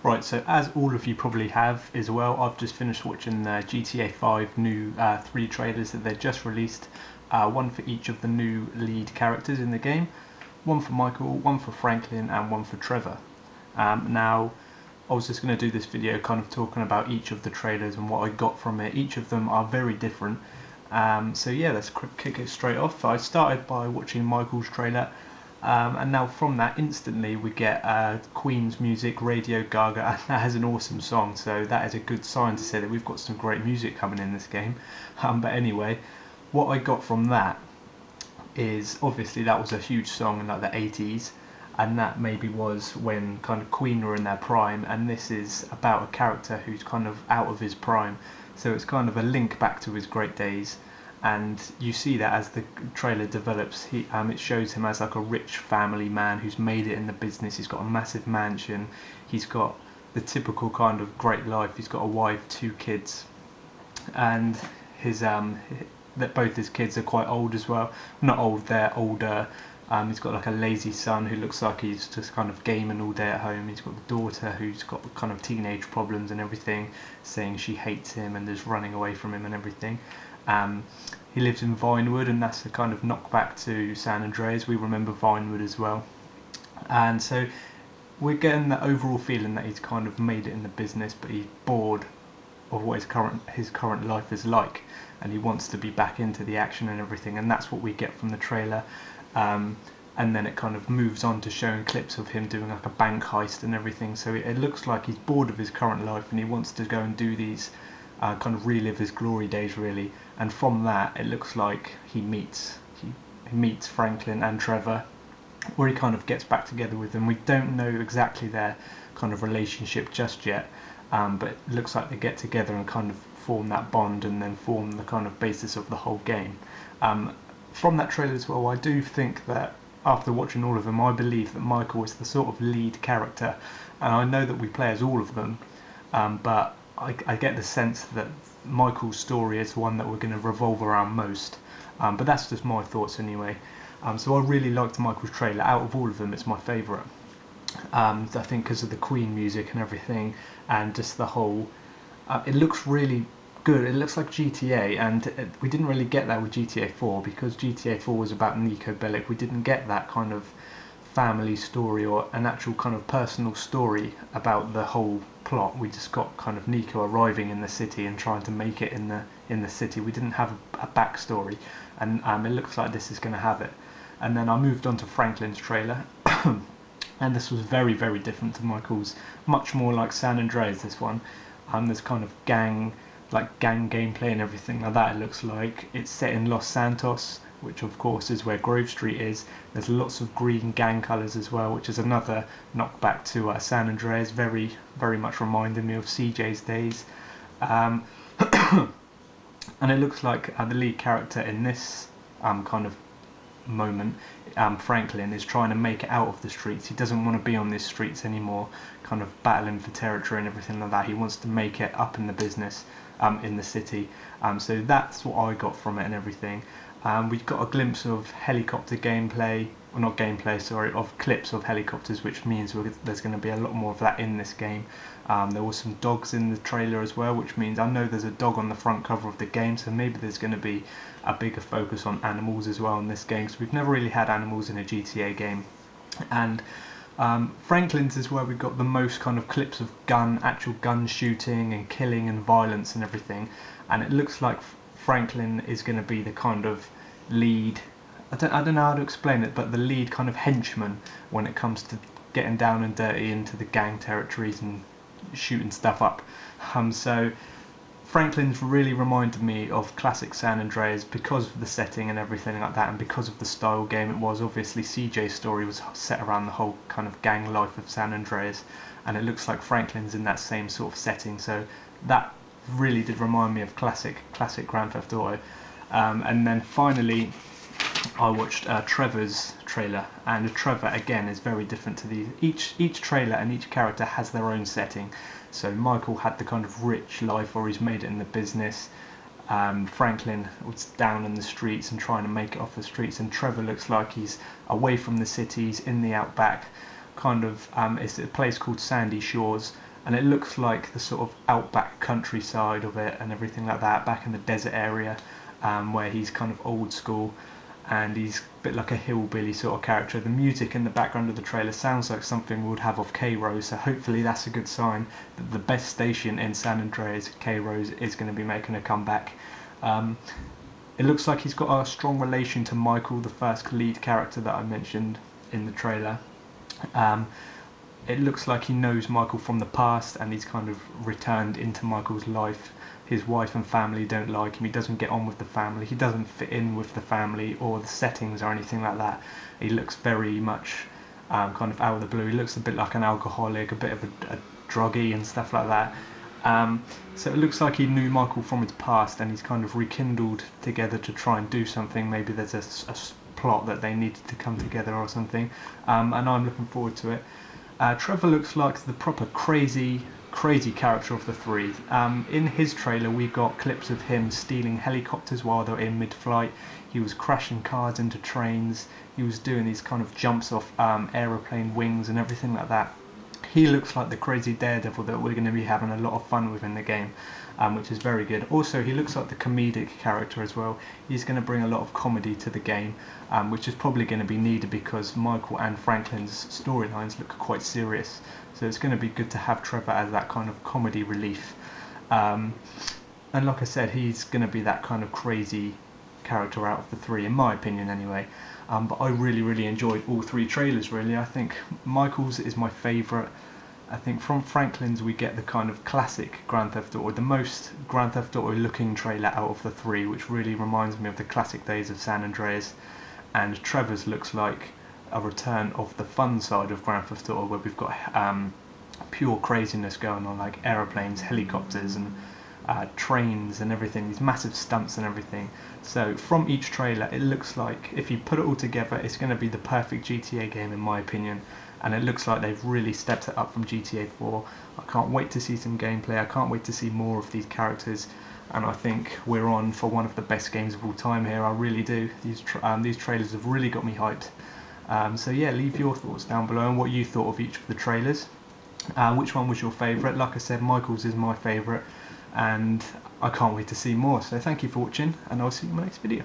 Right, so as all of you probably have as well, I've just finished watching the GTA 5 new 3 trailers that they just released, one for each of the new lead characters in the game, one for Michael, one for Franklin and one for Trevor. Now, I was just going to do this video kind of talking about each of the trailers and what I got from it. Each of them are very different. So yeah, let's kick it straight off. I started by watching Michael's trailer. And now from that instantly we get Queen's music, Radio Gaga, and that has an awesome song, so that is a good sign to say that we've got some great music coming in this game. But anyway, what I got from that is obviously that was a huge song in like the 80s, and that maybe was when kind of Queen were in their prime, and this is about a character who's kind of out of his prime, so it's kind of a link back to his great days. And you see that as the trailer develops, it shows him as like a rich family man who's made it in the business. He's got a massive mansion, he's got the typical kind of great life, he's got a wife, 2 kids, and his that both his kids are quite old as well. Not old, they're older. He's got like a lazy son who looks like he's just kind of gaming all day at home. He's got the daughter who's got kind of teenage problems and everything, saying she hates him and is running away from him and everything. He lives in Vinewood, and that's the kind of knockback to San Andreas. We remember Vinewood as well, and so we're getting the overall feeling that he's kind of made it in the business, but he's bored of what his current life is like, and he wants to be back into the action and everything, and that's what we get from the trailer. And then it kind of moves on to showing clips of him doing like a bank heist and everything, so it looks like he's bored of his current life and he wants to go and do these kind of relive his glory days really. And from that it looks like he meets Franklin and Trevor, where he kind of gets back together with them. We don't know exactly their kind of relationship just yet, but it looks like they get together and kind of form that bond and then form the kind of basis of the whole game. From that trailer as well, I do think that after watching all of them, I believe that Michael is the sort of lead character, and I know that we play as all of them, but I get the sense that Michael's story is the one that we're going to revolve around most, but that's just my thoughts anyway. So I really liked Michael's trailer. Out of all of them, it's my favourite. I think because of the Queen music and everything, and just the whole, it looks really good. It looks like GTA, and we didn't really get that with GTA 4, because GTA 4 was about Nico Bellic. We didn't get that kind of family story or an actual kind of personal story about the whole plot. We just got kind of Nico arriving in the city and trying to make it in the city. We didn't have a backstory, and it looks like this is going to have it. And then I moved on to Franklin's trailer and this was very, very different to Michael's. Much more like San Andreas, this one. There's kind of gang gameplay and everything like that. It looks like it's set in Los Santos, which of course is where Grove Street is. There's lots of green gang colours as well, which is another knockback to San Andreas, very, very much reminding me of CJ's days. And it looks like the lead character in this kind of moment, Franklin, is trying to make it out of the streets. He doesn't want to be on these streets anymore, kind of battling for territory and everything like that. He wants to make it up in the business, in the city. So that's what I got from it and everything. We've got a glimpse of helicopter gameplay, or not gameplay, sorry, of clips of helicopters, which means there's going to be a lot more of that in this game. There was some dogs in the trailer as well, which means I know there's a dog on the front cover of the game, so maybe there's going to be a bigger focus on animals as well in this game, because we've never really had animals in a GTA game. And Franklin's is where we've got the most kind of clips of actual gun shooting and killing and violence and everything, and it looks like Franklin is going to be the kind of lead, I don't know how to explain it, but the lead kind of henchman when it comes to getting down and dirty into the gang territories and shooting stuff up. So Franklin's really reminded me of classic San Andreas because of the setting and everything like that, and because of the style game it was. Obviously CJ's story was set around the whole kind of gang life of San Andreas, and it looks like Franklin's in that same sort of setting, so that really did remind me of classic Grand Theft Auto. And then finally I watched Trevor's trailer, and Trevor again is very different to these. Each trailer and each character has their own setting. So Michael had the kind of rich life where he's made it in the business. Franklin was down in the streets and trying to make it off the streets, and Trevor looks like he's away from the cities, in the outback. Kind of, it's a place called Sandy Shores, and it looks like the sort of outback countryside of it and everything like that, back in the desert area, where he's kind of old school and he's a bit like a hillbilly sort of character. The music in the background of the trailer sounds like something we would have off K-Rose, so hopefully that's a good sign that the best station in San Andreas, K-Rose, is going to be making a comeback. It looks like he's got a strong relation to Michael, the first lead character that I mentioned in the trailer. It looks like he knows Michael from the past and he's kind of returned into Michael's life. His wife and family don't like him, he doesn't get on with the family, he doesn't fit in with the family or the settings or anything like that. He looks very much kind of out of the blue. He looks a bit like an alcoholic, a bit of a druggie and stuff like that. So it looks like he knew Michael from his past and he's kind of rekindled together to try and do something. Maybe there's a plot that they needed to come together or something, and I'm looking forward to it. Trevor looks like the proper crazy character of the three. In his trailer we got clips of him stealing helicopters while they're in mid-flight. He was crashing cars into trains, he was doing these kind of jumps off aeroplane wings and everything like that. He looks like the crazy daredevil that we're going to be having a lot of fun with in the game, which is very good. Also, he looks like the comedic character as well. He's going to bring a lot of comedy to the game, which is probably going to be needed because Michael and Franklin's storylines look quite serious. So it's going to be good to have Trevor as that kind of comedy relief. And like I said, he's going to be that kind of crazy character out of the three, in my opinion anyway. But I really enjoyed all three trailers really. I think Michael's is my favourite. I think from Franklin's we get the kind of classic Grand Theft Auto, the most Grand Theft Auto looking trailer out of the three, which really reminds me of the classic days of San Andreas. And Trevor's looks like a return of the fun side of Grand Theft Auto, where we've got pure craziness going on, like aeroplanes, helicopters and trains and everything, these massive stunts and everything. So from each trailer it looks like, if you put it all together, it's going to be the perfect GTA game in my opinion, and it looks like they've really stepped it up from GTA 4. I can't wait to see some gameplay, I can't wait to see more of these characters, and I think we're on for one of the best games of all time here. I really do. These trailers have really got me hyped. So yeah, leave your thoughts down below and what you thought of each of the trailers. Which one was your favourite? Like I said, Michael's is my favourite, and I can't wait to see more. So thank you for watching, and I'll see you in my next video.